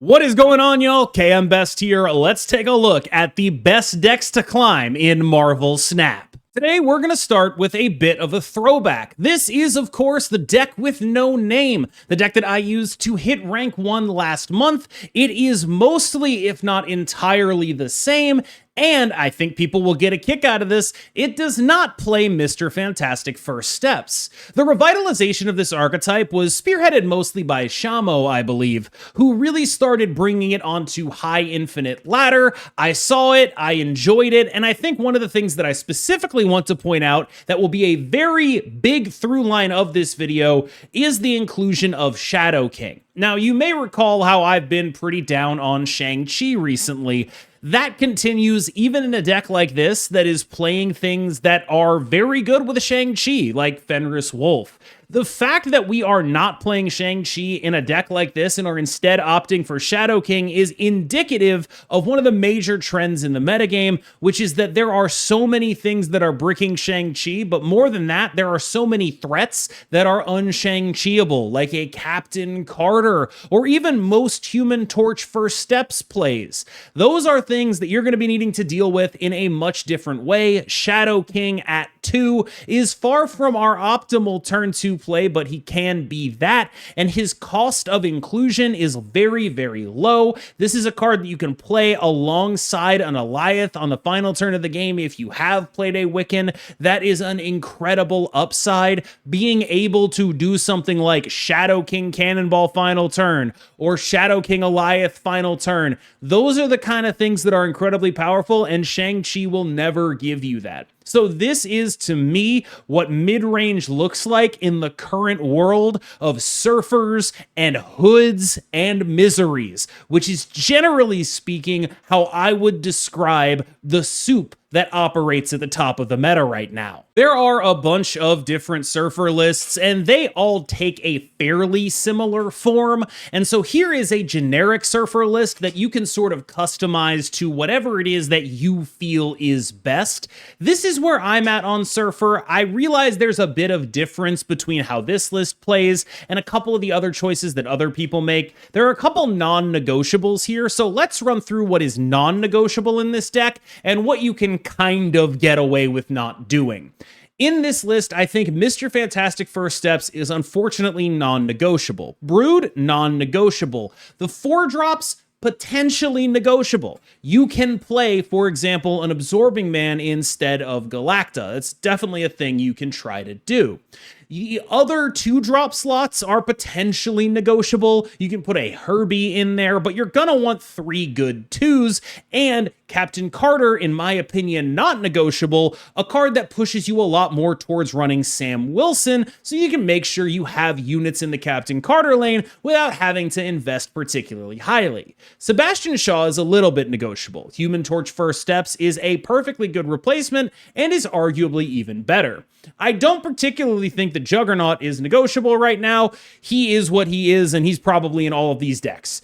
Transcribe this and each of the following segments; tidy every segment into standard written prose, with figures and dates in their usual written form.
What is going on, y'all? KMBest here. Let's take a look at the best decks to climb in Marvel Snap. Today, we're going to start with a bit of a throwback. This is, of course, the deck with no name, the deck that I used to hit rank 1 last month. It is mostly, if not entirely, the same, and I think people will get a kick out of this. It does not play Mr. Fantastic First Steps. The revitalization of this archetype was spearheaded mostly by Shamo, I believe, who really started bringing it onto High Infinite Ladder. I saw it, I enjoyed it, and I think one of the things that I specifically want to point out that will be a very big through line of this video is the inclusion of Shadow King. Now, you may recall how I've been pretty down on Shang-Chi recently. That continues even in a deck like this that is playing things that are very good with Shang-Chi, like Fenris Wolf. The fact that we are not playing Shang-Chi in a deck like this and are instead opting for Shadow King is indicative of one of the major trends in the metagame, which is that there are so many things that are bricking Shang-Chi, but more than that, there are so many threats that are un-Shang-Chi-able, like a Captain Carter, or even most Human Torch First Steps plays. Those are things that you're going to be needing to deal with in a much different way. Shadow King at 2 is far from our optimal turn 2 play, but he can be that, and his cost of inclusion is very, very low. This is a card that you can play alongside an Alioth on the final turn of the game if you have played a Wiccan. That is an incredible upside. Being able to do something like Shadow King Cannonball final turn or Shadow King Alioth final turn, those are the kind of things that are incredibly powerful, and Shang-Chi will never give you that. So this is, to me, what mid-range looks like in the current world of surfers and hoods and miseries, which is generally speaking how I would describe the soup that operates at the top of the meta right now. There are a bunch of different surfer lists, and they all take a fairly similar form, and so here is a generic surfer list that you can sort of customize to whatever it is that you feel is best. This is where I'm at on surfer. I realize there's a bit of difference between how this list plays and a couple of the other choices that other people make. There are a couple non-negotiables here, so let's run through what is non-negotiable in this deck and what you can kind of get away with not doing. In this list, I think Mr. Fantastic First Steps is unfortunately non-negotiable. Brood, non-negotiable. The 4-drops, potentially negotiable. You can play, for example, an Absorbing Man instead of Galacta. It's definitely a thing you can try to do. The other 2-drop slots are potentially negotiable. You can put a Herbie in there, but you're gonna want 3 good 2s, and Captain Carter, in my opinion, not negotiable, a card that pushes you a lot more towards running Sam Wilson, so you can make sure you have units in the Captain Carter lane without having to invest particularly highly. Sebastian Shaw is a little bit negotiable. Human Torch First Steps is a perfectly good replacement and is arguably even better. I don't particularly think that Juggernaut is negotiable right now. He is what he is, and he's probably in all of these decks.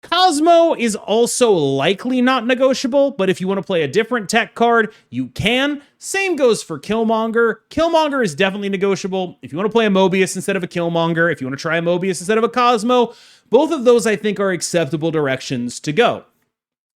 Cosmo is also likely not negotiable, but if you want to play a different tech card, you can. Same goes for Killmonger. Killmonger is definitely negotiable. If you want to play a Mobius instead of a Killmonger, if you want to try a Mobius instead of a Cosmo, both of those I think are acceptable directions to go.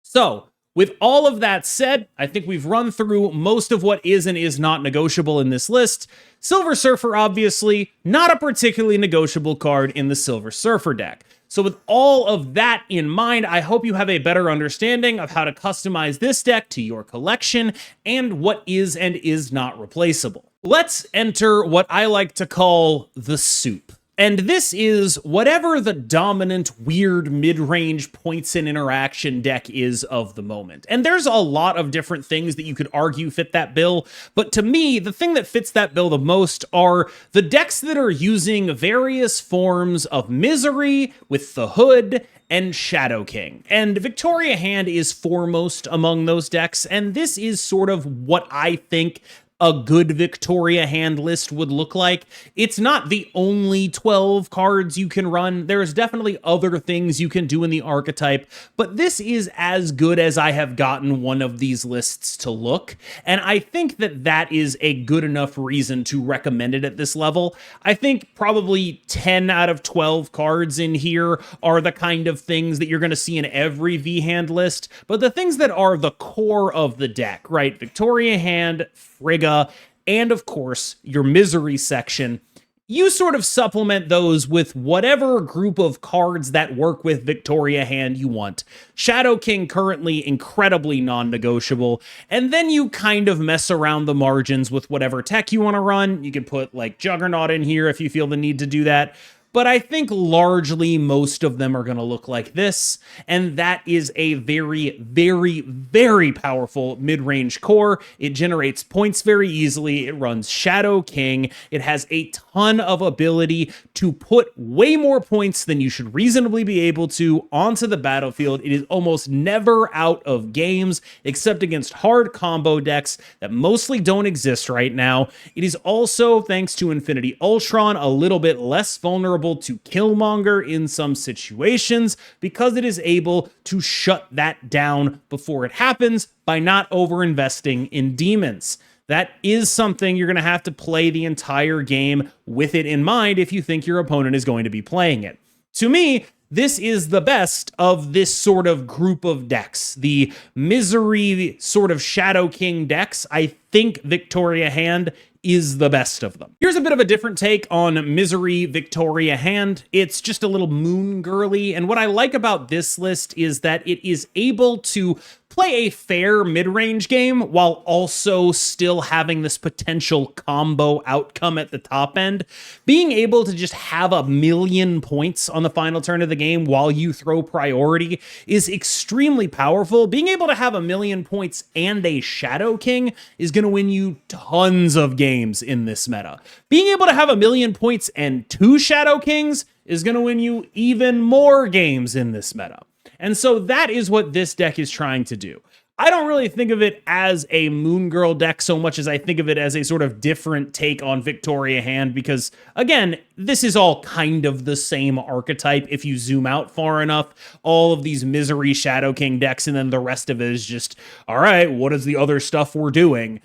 So, with all of that said, I think we've run through most of what is and is not negotiable in this list. Silver Surfer, obviously, not a particularly negotiable card in the Silver Surfer deck. So with all of that in mind, I hope you have a better understanding of how to customize this deck to your collection and what is and is not replaceable. Let's enter what I like to call the soup. And this is whatever the dominant, weird, mid-range points and interaction deck is of the moment. And there's a lot of different things that you could argue fit that bill, but to me, the thing that fits that bill the most are the decks that are using various forms of misery with the Hood and Shadow King. And Victoria Hand is foremost among those decks, and this is sort of what I think a good Victoria hand list would look like. It's not the only 12 cards you can run. There's definitely other things you can do in the archetype, but this is as good as I have gotten one of these lists to look, and I think that that is a good enough reason to recommend it at this level. I think probably 10 out of 12 cards in here are the kind of things that you're going to see in every V-hand list, but the things that are the core of the deck, right? Victoria hand, Frigga, and of course, your Misery section. You sort of supplement those with whatever group of cards that work with Victoria hand you want. Shadow King currently incredibly non-negotiable, and then you kind of mess around the margins with whatever tech you want to run. You can put like Juggernaut in here if you feel the need to do that. But I think largely most of them are going to look like this, and that is a very, very, very powerful mid-range core. It generates points very easily. It runs Shadow King. It has a ton of ability to put way more points than you should reasonably be able to onto the battlefield. It is almost never out of games, except against hard combo decks that mostly don't exist right now. It is also, thanks to Infinity Ultron, a little bit less vulnerable to Killmonger in some situations because it is able to shut that down before it happens by not over-investing in demons. That is something you're going to have to play the entire game with it in mind if you think your opponent is going to be playing it. To me, this is the best of this sort of group of decks. The Misery sort of Shadow King decks, I think Victoria hand is the best of them. Here's a bit of a different take on Misery Victoria hand. It's just a little moon girly, and what I like about this list is that it is able to play a fair mid-range game while also still having this potential combo outcome at the top end. Being able to just have 1,000,000 points on the final turn of the game while you throw priority is extremely powerful. Being able to have 1,000,000 points and a Shadow King is going to win you tons of games in this meta. Being able to have 1,000,000 points and 2 Shadow Kings is going to win you even more games in this meta. And so that is what this deck is trying to do. I don't really think of it as a Moon Girl deck so much as I think of it as a sort of different take on Victoria hand because, again, this is all kind of the same archetype if you zoom out far enough. All of these Misery Shadow King decks and then the rest of it is just, all right, what is the other stuff we're doing?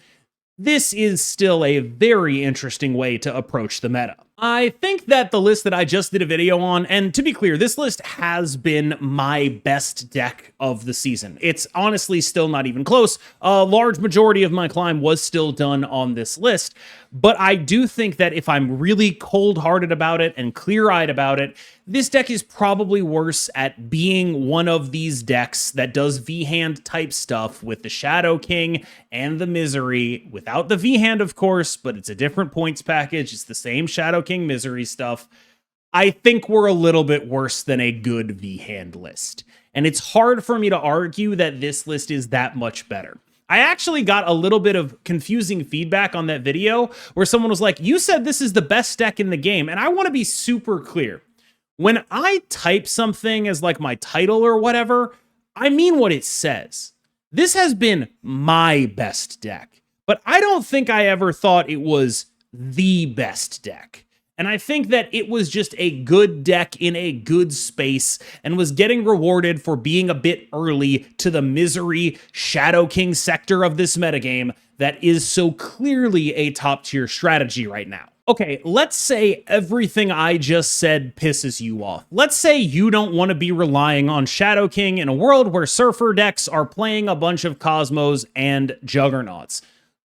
This is still a very interesting way to approach the meta. I think that the list that I just did a video on, and to be clear, this list has been my best deck of the season. It's honestly still not even close. A large majority of my climb was still done on this list, but I do think that if I'm really cold-hearted about it and clear-eyed about it, this deck is probably worse at being one of these decks that does V-hand type stuff with the Shadow King and the Misery, without the V-hand, of course, but it's a different points package. It's the same Shadow King Misery stuff. I think we're a little bit worse than a good V-hand list. And it's hard for me to argue that this list is that much better. I actually got a little bit of confusing feedback on that video where someone was like, you said this is the best deck in the game. And I want to be super clear. When I type something as like my title or whatever, I mean what it says. This has been my best deck, but I don't think I ever thought it was the best deck. And I think that it was just a good deck in a good space and was getting rewarded for being a bit early to the Misery Shadow King sector of this metagame that is so clearly a top tier strategy right now. Okay, let's say everything I just said pisses you off. Let's say you don't want to be relying on Shadow King in a world where Surfer decks are playing a bunch of Cosmos and Juggernauts.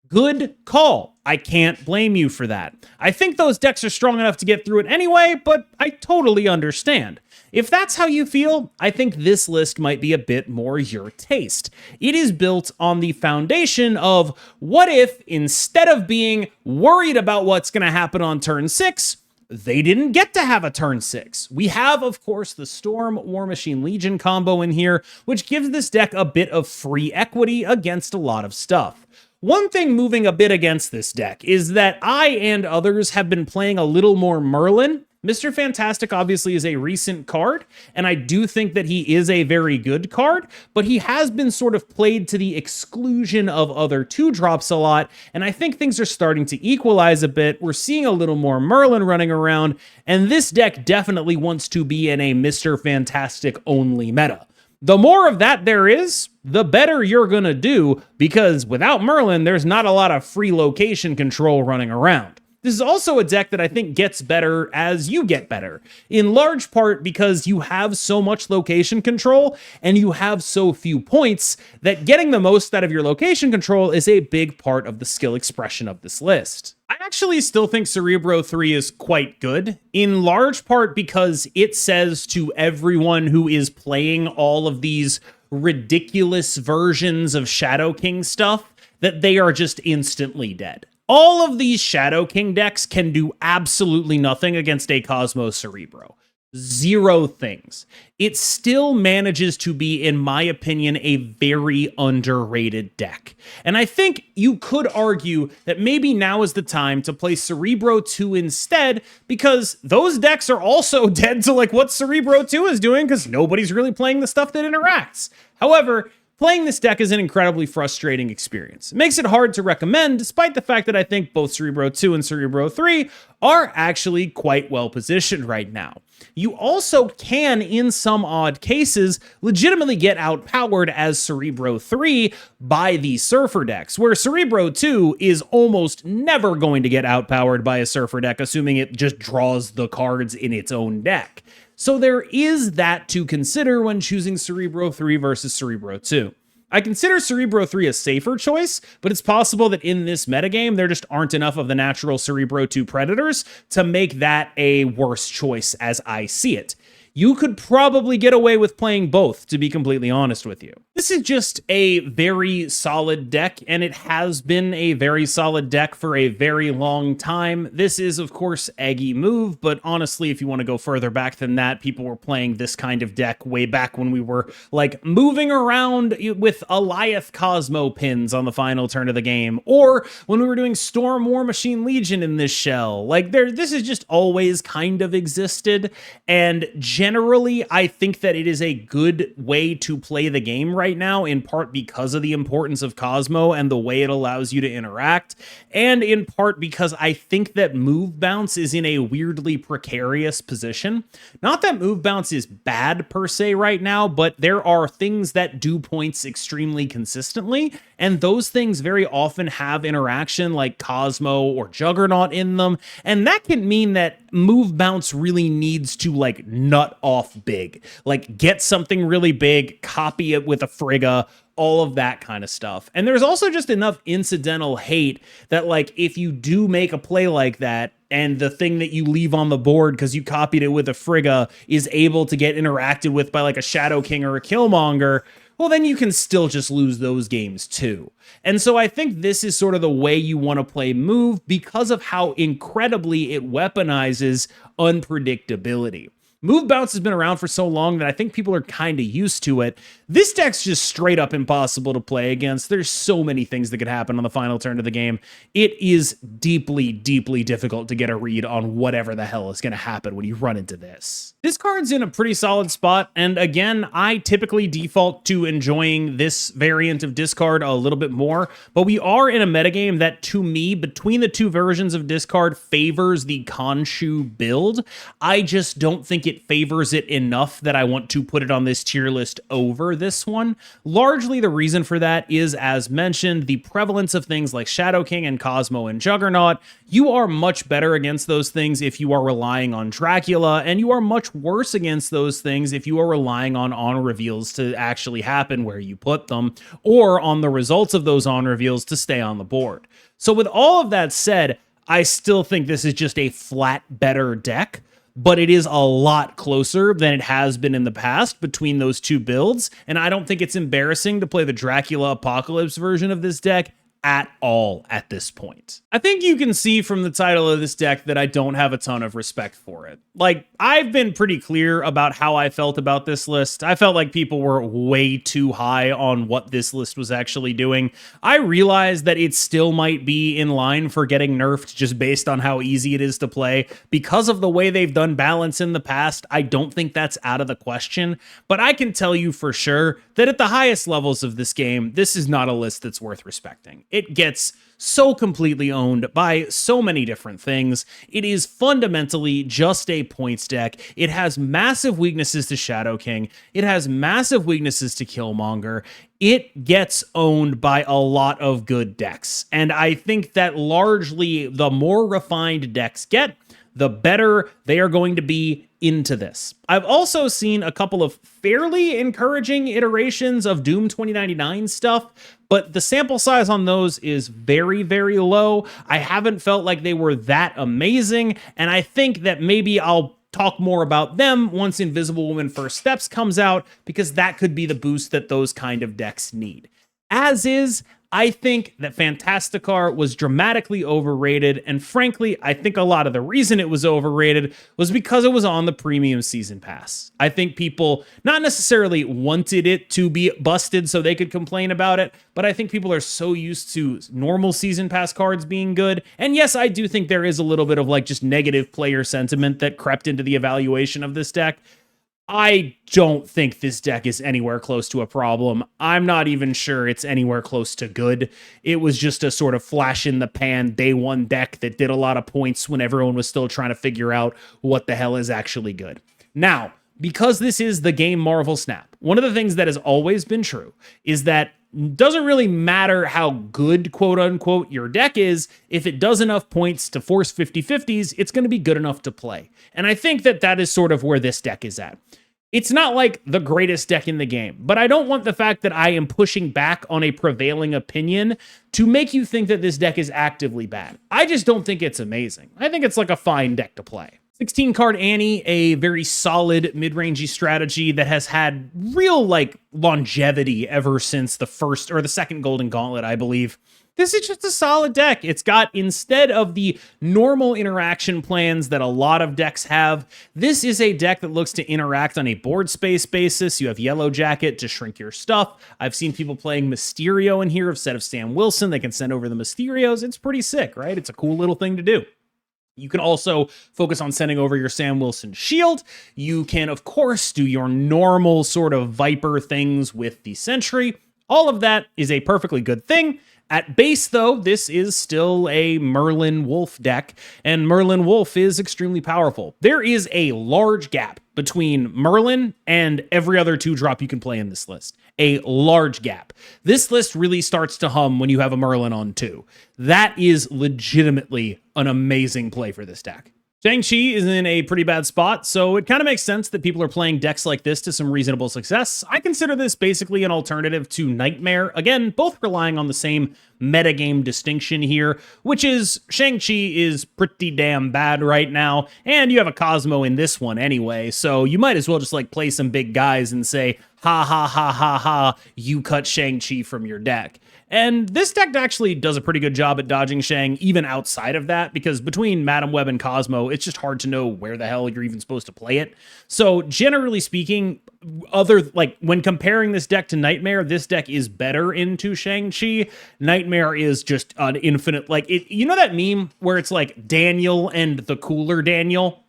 Good call. I can't blame you for that. I think those decks are strong enough to get through it anyway, but I totally understand. If that's how you feel, I think this list might be a bit more your taste. It is built on the foundation of what if, instead of being worried about what's going to happen on turn 6, they didn't get to have a turn 6. We have, of course, the Storm War Machine Legion combo in here, which gives this deck a bit of free equity against a lot of stuff. One thing moving a bit against this deck is that I and others have been playing a little more Merlin, Mr. Fantastic obviously is a recent card, and I do think that he is a very good card, but he has been sort of played to the exclusion of other 2-drops a lot, and I think things are starting to equalize a bit. We're seeing a little more Merlin running around, and this deck definitely wants to be in a Mr. Fantastic only meta. The more of that there is, the better you're going to do, because without Merlin, there's not a lot of free location control running around. This is also a deck that I think gets better as you get better, in large part because you have so much location control and you have so few points that getting the most out of your location control is a big part of the skill expression of this list. I actually still think Cerebro 3 is quite good, in large part because it says to everyone who is playing all of these ridiculous versions of Shadow King stuff that they are just instantly dead. All of these Shadow King decks can do absolutely nothing against a Cosmo Cerebro. 0 things. It still manages to be, in my opinion, a very underrated deck. And I think you could argue that maybe now is the time to play Cerebro 2 instead, because those decks are also dead to like what Cerebro 2 is doing, because nobody's really playing the stuff that interacts. However, playing this deck is an incredibly frustrating experience. It makes it hard to recommend, despite the fact that I think both Cerebro 2 and Cerebro 3 are actually quite well positioned right now. You also can, in some odd cases, legitimately get outpowered as Cerebro 3 by the Surfer decks, where Cerebro 2 is almost never going to get outpowered by a Surfer deck, assuming it just draws the cards in its own deck. So there is that to consider when choosing Cerebro 3 versus Cerebro 2. I consider Cerebro 3 a safer choice, but it's possible that in this metagame, there just aren't enough of the natural Cerebro 2 predators to make that a worse choice as I see it. You could probably get away with playing both, to be completely honest with you. This is just a very solid deck, and it has been a very solid deck for a very long time. This is, of course, Eggy Move, but honestly, if you want to go further back than that, people were playing this kind of deck way back when we were, like, moving around with Eliath Cosmo pins on the final turn of the game, or when we were doing Storm War Machine Legion in this shell. Like, this has just always kind of existed, and generally, I think that it is a good way to play the game right now, in part because of the importance of Cosmo and the way it allows you to interact, and in part because I think that move bounce is in a weirdly precarious position. Not that move bounce is bad per se right now, but there are things that do points extremely consistently, and those things very often have interaction like Cosmo or Juggernaut in them, and that can mean that move bounce really needs to like nut off big, like get something really big, copy it with a Frigga, all of that kind of stuff. And there's also just enough incidental hate that like if you do make a play like that and the thing that you leave on the board because you copied it with a Frigga is able to get interacted with by like a Shadow King or a Killmonger, well, then you can still just lose those games too. And so I think this is sort of the way you want to play Move because of how incredibly it weaponizes unpredictability. Move bounce has been around for so long that I think people are kind of used to it. This deck's just straight up impossible to play against. There's so many things that could happen on the final turn of the game. It is deeply, deeply difficult to get a read on whatever the hell is going to happen when you run into this. This card's in a pretty solid spot, and again, I typically default to enjoying this variant of discard a little bit more, but we are in a metagame that, to me, between the two versions of discard, favors the Khonshu build. I just don't think it favors it enough that I want to put it on this tier list over this one. Largely the reason for that is, as mentioned, the prevalence of things like Shadow King and Cosmo and Juggernaut. You are much better against those things if you are relying on Dracula, and you are much worse against those things if you are relying on reveals to actually happen where you put them, or on the results of those reveals to stay on the board. So with all of that said, I still think this is just a flat better deck, but it is a lot closer than it has been in the past between those two builds, and I don't think it's embarrassing to play the Dracula Apocalypse version of this deck at all at this point. I think you can see from the title of this deck that I don't have a ton of respect for it. Like, I've been pretty clear about how I felt about this list. I felt like people were way too high on what this list was actually doing. I realize that it still might be in line for getting nerfed just based on how easy it is to play. Because of the way they've done balance in the past, I don't think that's out of the question. But I can tell you for sure that at the highest levels of this game, this is not a list that's worth respecting. It gets so completely owned by so many different things. It is fundamentally just a points deck. It has massive weaknesses to Shadow King. It has massive weaknesses to Killmonger. It gets owned by a lot of good decks. And I think that largely the more refined decks get, the better they are going to be into this. I've also seen a couple of fairly encouraging iterations of Doom 2099 stuff, but the sample size on those is very, very low. I haven't felt like they were that amazing, and I think that maybe I'll talk more about them once Invisible Woman First Steps comes out, because that could be the boost that those kind of decks need. As is, I think that Fantasticar was dramatically overrated, and frankly, I think a lot of the reason it was overrated was because it was on the premium season pass. I think people not necessarily wanted it to be busted so they could complain about it, but I think people are so used to normal season pass cards being good. And yes, I do think there is a little bit of like just negative player sentiment that crept into the evaluation of this deck. I don't think this deck is anywhere close to a problem. I'm not even sure it's anywhere close to good. It was just a sort of flash in the pan day one deck that did a lot of points when everyone was still trying to figure out what the hell is actually good. Now, because this is the game Marvel Snap, one of the things that has always been true is that doesn't really matter how good, quote unquote, your deck is. If it does enough points to force 50-50s, it's going to be good enough to play. And I think that that is sort of where this deck is at. It's not like the greatest deck in the game, but I don't want the fact that I am pushing back on a prevailing opinion to make you think that this deck is actively bad. I just don't think it's amazing. I think it's like a fine deck to play. 16 card Anni, a very solid mid-rangey strategy that has had real like longevity ever since the first or the second Golden Gauntlet, I believe. This is just a solid deck. It's got, instead of the normal interaction plans that a lot of decks have, this is a deck that looks to interact on a board space basis. You have Yellow Jacket to shrink your stuff. I've seen people playing Mysterio in here instead of Sam Wilson. They can send over the Mysterios. It's pretty sick, right? It's a cool little thing to do. You can also focus on sending over your Sam Wilson shield. You can, of course, do your normal sort of Viper things with the Sentry. All of that is a perfectly good thing. At base, though, this is still a Merlin Wolf deck, and Merlin Wolf is extremely powerful. There is a large gap between Merlin and every other 2-drop you can play in this list. A large gap. This list really starts to hum when you have a Merlin on 2. That is legitimately an amazing play for this deck. Shang-Chi is in a pretty bad spot, so it kind of makes sense that people are playing decks like this to some reasonable success. I consider this basically an alternative to Nightmare. Again, both relying on the same metagame distinction here, which is Shang-Chi is pretty damn bad right now, and you have a Cosmo in this one anyway, so you might as well just like play some big guys and say, ha ha ha ha ha, you cut Shang-Chi from your deck. And this deck actually does a pretty good job at dodging Shang, even outside of that, because between Madam Web and Cosmo, it's just hard to know where the hell you're even supposed to play it. So generally speaking, when comparing this deck to Nightmare, this deck is better into Shang-Chi. Nightmare is just an infinite, you know that meme where it's like Daniel and the cooler Daniel?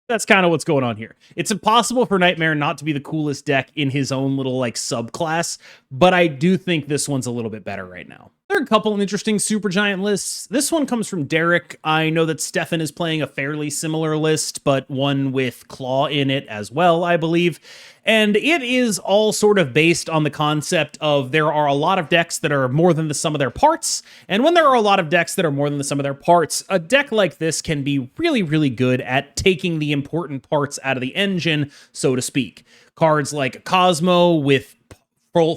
That's kind of what's going on here. It's impossible for Nightmare not to be the coolest deck in his own little subclass, but I do think this one's a little bit better right now. There are a couple of interesting Supergiant lists. This one comes from Derek. I know that Stefan is playing a fairly similar list, but one with Claw in it as well, I believe. And it is all sort of based on the concept of there are a lot of decks that are more than the sum of their parts. And when there are a lot of decks that are more than the sum of their parts, a deck like this can be really, really good at taking the important parts out of the engine, so to speak. Cards like Cosmo with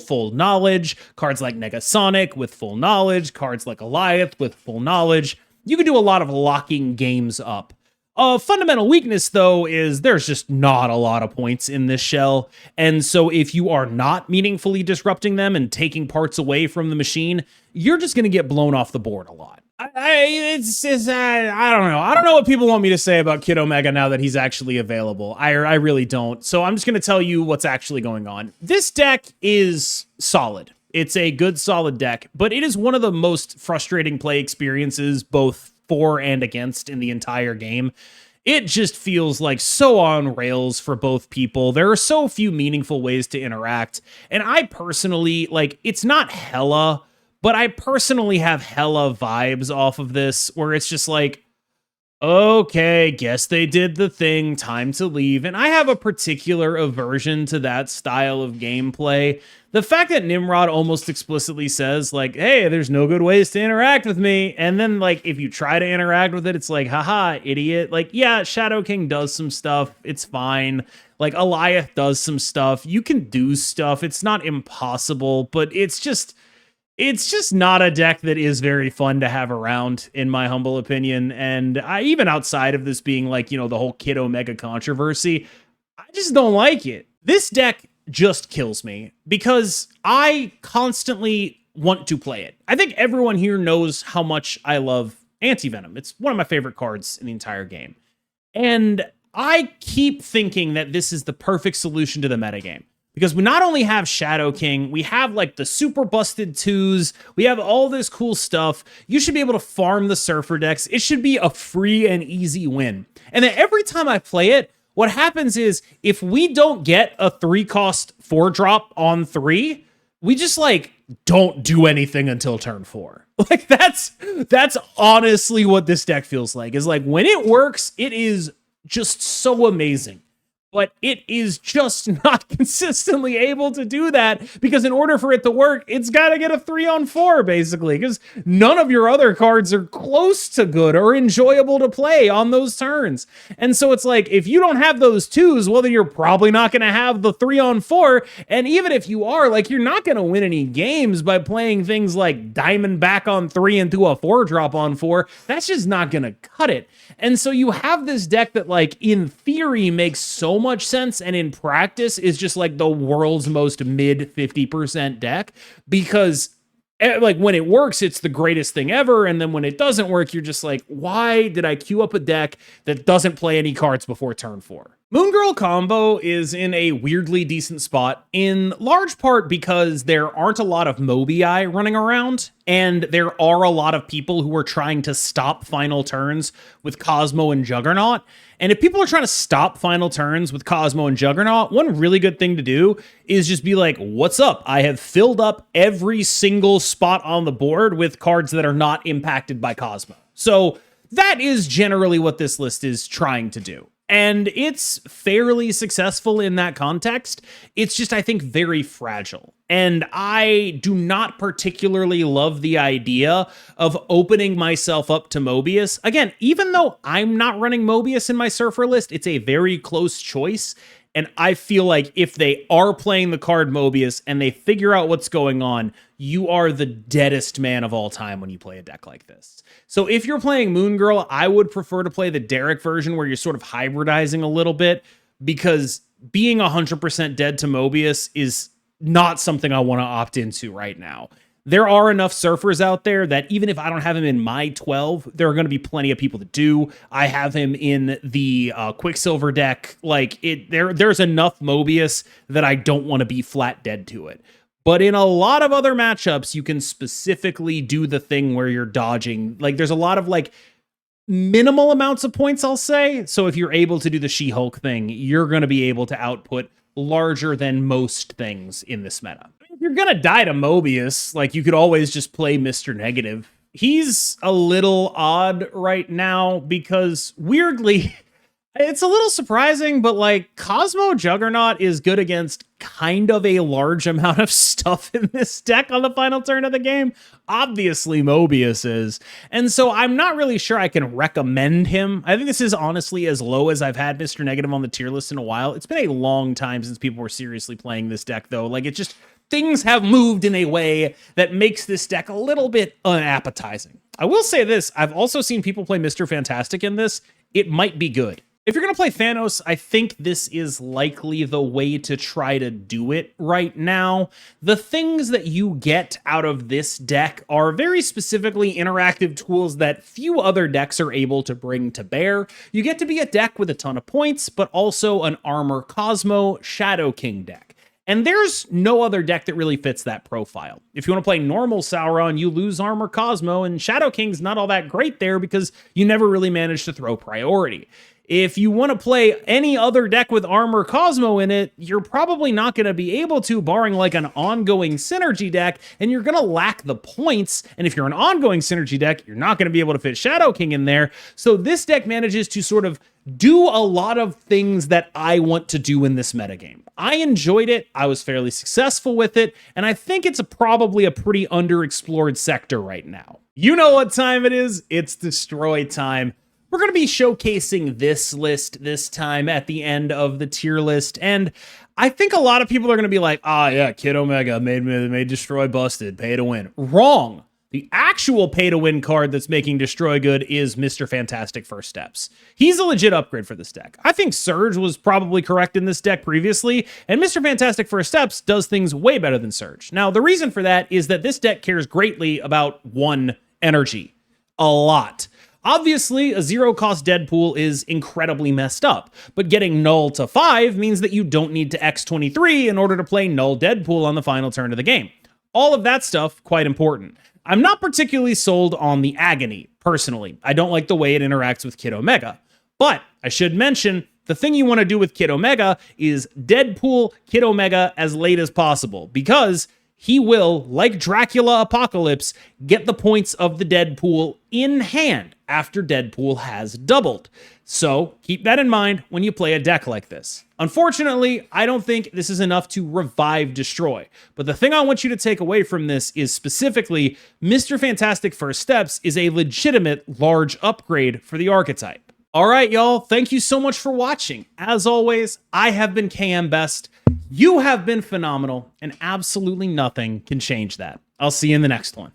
full knowledge, cards like Negasonic with full knowledge, cards like Goliath with full knowledge. You can do a lot of locking games up. A fundamental weakness, though, is there's just not a lot of points in this shell. And so if you are not meaningfully disrupting them and taking parts away from the machine, you're just going to get blown off the board a lot. I don't know. I don't know what people want me to say about Kid Omega now that he's actually available. I really don't. So I'm just going to tell you what's actually going on. This deck is solid. It's a good, solid deck, but it is one of the most frustrating play experiences, both for and against, in the entire game. It just feels like so on rails for both people. There are so few meaningful ways to interact. And I personally, like, it's not hella, but I personally have hella vibes off of this, where it's just like, okay, guess they did the thing, time to leave. And I have a particular aversion to that style of gameplay. The fact that Nimrod almost explicitly says, like, hey, there's no good ways to interact with me. And then, like, if you try to interact with it, it's like, haha, idiot. Like, yeah, Shadow King does some stuff. It's fine. Like, Eliath does some stuff. You can do stuff. It's not impossible, but it's just not a deck that is very fun to have around, in my humble opinion. And even outside of this being like, you know, the whole Kid Omega controversy, I just don't like it. This deck just kills me because I constantly want to play it. I think everyone here knows how much I love Anti-Venom. It's one of my favorite cards in the entire game. And I keep thinking that this is the perfect solution to the metagame. Because we not only have Shadow King, we have like the super busted twos, we have all this cool stuff. You should be able to farm the Surfer decks. It should be a free and easy win. And then every time I play it, what happens is if we don't get a 3-cost 4-drop on 3, we just like don't do anything until turn 4. Like that's honestly what this deck feels like. Is like when it works, it is just so amazing. But it is just not consistently able to do that, because in order for it to work, it's got to get a 3-on-4, basically, because none of your other cards are close to good or enjoyable to play on those turns. And so it's like, if you don't have those 2s, well, then you're probably not going to have the 3-on-4. And even if you are, like, you're not going to win any games by playing things like Diamond back on 3 into a 4-drop on 4. That's just not going to cut it. And so you have this deck that, like, in theory makes so much sense, and in practice is just like the world's most mid 50% deck, because like when it works, it's the greatest thing ever. And then when it doesn't work, you're just like, why did I queue up a deck that doesn't play any cards before turn 4? Moon Girl combo is in a weirdly decent spot, in large part because there aren't a lot of Mobii running around, and there are a lot of people who are trying to stop final turns with Cosmo and Juggernaut. And if people are trying to stop final turns with Cosmo and Juggernaut, one really good thing to do is just be like, what's up? I have filled up every single spot on the board with cards that are not impacted by Cosmo. So that is generally what this list is trying to do. And it's fairly successful in that context. It's just, I think, very fragile. And I do not particularly love the idea of opening myself up to Mobius. Again, even though I'm not running Mobius in my Surfer list, it's a very close choice. And I feel like if they are playing the card Mobius and they figure out what's going on, you are the deadest man of all time when you play a deck like this. So if you're playing Moon Girl, I would prefer to play the Derek version where you're sort of hybridizing a little bit, because being 100% dead to Mobius is not something I want to opt into right now. There are enough Surfers out there that even if I don't have him in my 12, there are going to be plenty of people that do. I have him in the Quicksilver deck. Like there's enough Mobius that I don't want to be flat dead to it. But in a lot of other matchups, you can specifically do the thing where you're dodging. Like there's a lot of like minimal amounts of points, I'll say. So if you're able to do the She-Hulk thing, you're going to be able to output larger than most things in this meta. If you're gonna die to Mobius, like you could always just play Mr. Negative. He's a little odd right now because weirdly, it's a little surprising, but like Cosmo Juggernaut is good against kind of a large amount of stuff in this deck on the final turn of the game. Obviously Mobius is. And so I'm not really sure I can recommend him. I think this is honestly as low as I've had Mr. Negative on the tier list in a while. It's been a long time since people were seriously playing this deck though. Like it just, things have moved in a way that makes this deck a little bit unappetizing. I will say this, I've also seen people play Mr. Fantastic in this. it might be good. If you're going to play Thanos, I think this is likely the way to try to do it right now. The things that you get out of this deck are very specifically interactive tools that few other decks are able to bring to bear. You get to be a deck with a ton of points, but also an Armor Cosmo Shadow King deck. And there's no other deck that really fits that profile. If you want to play normal Sauron, you lose Armor Cosmo, and Shadow King's not all that great there because you never really manage to throw priority. If you want to play any other deck with Armor Cosmo in it, you're probably not going to be able to, barring like an ongoing synergy deck, and you're going to lack the points. And if you're an ongoing synergy deck, you're not going to be able to fit Shadow King in there. So this deck manages to sort of do a lot of things that I want to do in this metagame. I enjoyed it, I was fairly successful with it, and I think it's probably a pretty underexplored sector right now. You know what time it is? It's destroy time. We're going to be showcasing this list this time at the end of the tier list, and I think a lot of people are going to be like, yeah, Kid Omega made Destroy busted, pay to win. Wrong. The actual pay-to-win card that's making Destroy good is Mr. Fantastic First Steps. He's a legit upgrade for this deck. I think Surge was probably correct in this deck previously, and Mr. Fantastic First Steps does things way better than Surge. Now, the reason for that is that this deck cares greatly about 1 energy. A lot. Obviously, a 0-cost Deadpool is incredibly messed up, but getting Null to 5 means that you don't need to X23 in order to play Null Deadpool on the final turn of the game. All of that stuff, quite important. I'm not particularly sold on the Agony, personally. I don't like the way it interacts with Kid Omega. But I should mention, the thing you want to do with Kid Omega is Deadpool Kid Omega as late as possible, because he will, like Dracula Apocalypse, get the points of the Deadpool in hand after Deadpool has doubled. So keep that in mind when you play a deck like this. Unfortunately, I don't think this is enough to revive Destroy. But the thing I want you to take away from this is specifically, Mr. Fantastic First Steps is a legitimate large upgrade for the archetype. All right, y'all, thank you so much for watching. As always, I have been KMBest. You have been phenomenal, and absolutely nothing can change that. I'll see you in the next one.